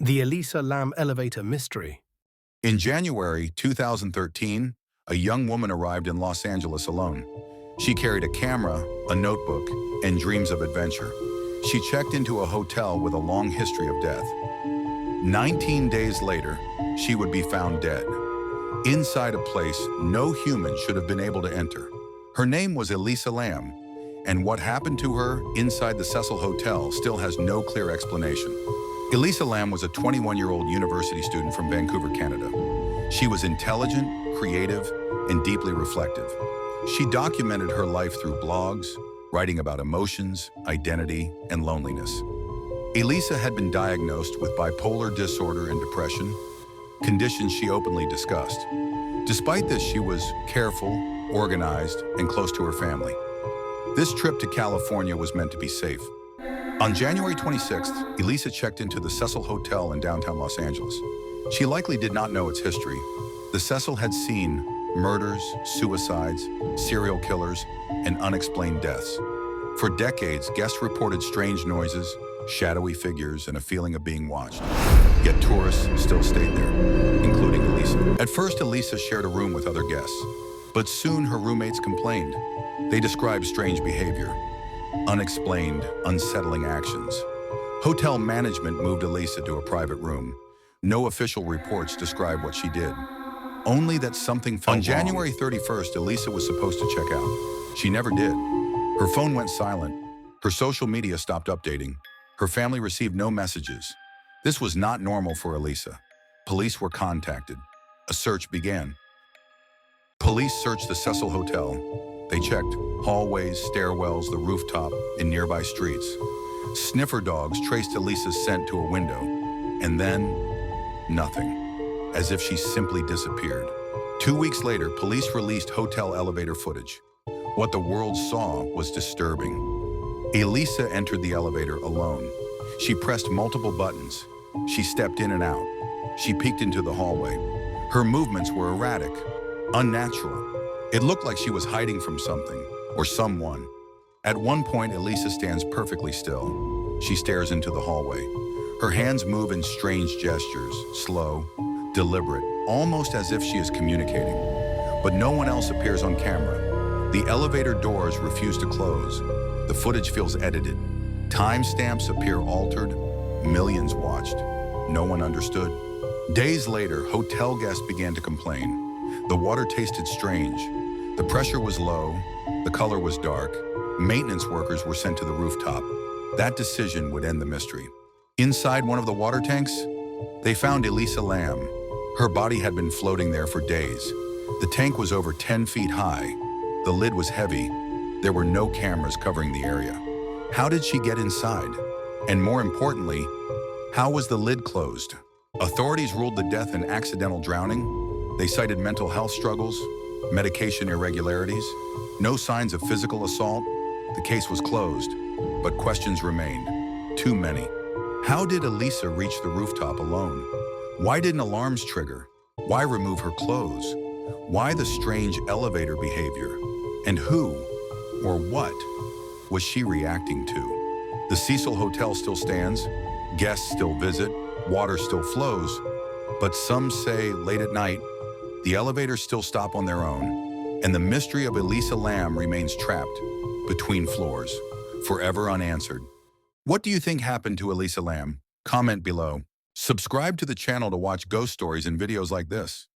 The Elisa Lam Elevator Mystery. In January 2013, a young woman arrived in Los Angeles alone. She carried a camera, a notebook, and dreams of adventure. She checked into a hotel with a long history of death. 19 days later, she would be found dead, inside a place no human should have been able to enter. Her name was Elisa Lam, and what happened to her inside the Cecil Hotel still has no clear explanation. Elisa Lam was a 21-year-old university student from Vancouver, Canada. She was intelligent, creative, and deeply reflective. She documented her life through blogs, writing about emotions, identity, and loneliness. Elisa had been diagnosed with bipolar disorder and depression, conditions she openly discussed. Despite this, she was careful, organized, and close to her family. This trip to California was meant to be safe. On January 26th, Elisa checked into the Cecil Hotel in downtown Los Angeles. She likely did not know its history. The Cecil had seen murders, suicides, serial killers, and unexplained deaths. For decades, guests reported strange noises, shadowy figures, and a feeling of being watched. Yet tourists still stayed there, including Elisa. At first, Elisa shared a room with other guests, but soon her roommates complained. They described strange behavior, unexplained, unsettling actions. Hotel management moved Elisa to a private room. No official reports describe what she did, only that something felt wrong. On January 31st, Elisa was supposed to check out. She never did. Her phone went silent. Her social media stopped updating. Her family received no messages. This was not normal for Elisa. Police were contacted. A search began. Police searched the Cecil Hotel. They checked hallways, stairwells, the rooftop, and nearby streets. Sniffer dogs traced Elisa's scent to a window, and then nothing, as if she simply disappeared. 2 weeks later, police released hotel elevator footage. What the world saw was disturbing. Elisa entered the elevator alone. She pressed multiple buttons. She stepped in and out. She peeked into the hallway. Her movements were erratic, unnatural. It looked like she was hiding from something or someone. At one point, Elisa stands perfectly still. She stares into the hallway. Her hands move in strange gestures, slow, deliberate, almost as if she is communicating. But no one else appears on camera. The elevator doors refuse to close. The footage feels edited. Timestamps appear altered. Millions watched. No one understood. Days later, hotel guests began to complain. The water tasted strange. The pressure was low. The color was dark. Maintenance workers were sent to the rooftop. That decision would end the mystery. Inside one of the water tanks, they found Elisa Lam. Her body had been floating there for days. The tank was over 10 feet high. The lid was heavy. There were no cameras covering the area. How did she get inside? And more importantly, how was the lid closed? Authorities ruled the death an accidental drowning. They cited mental health struggles, medication irregularities, no signs of physical assault. The case was closed, but questions remained. Too many. How did Elisa reach the rooftop alone? Why didn't alarms trigger? Why remove her clothes? Why the strange elevator behavior? And who, or what, was she reacting to? The Cecil Hotel still stands, guests still visit, water still flows, but some say late at night, the elevators still stop on their own, and the mystery of Elisa Lam remains trapped between floors, forever unanswered. What do you think happened to Elisa Lam? Comment below. Subscribe to the channel to watch ghost stories and videos like this.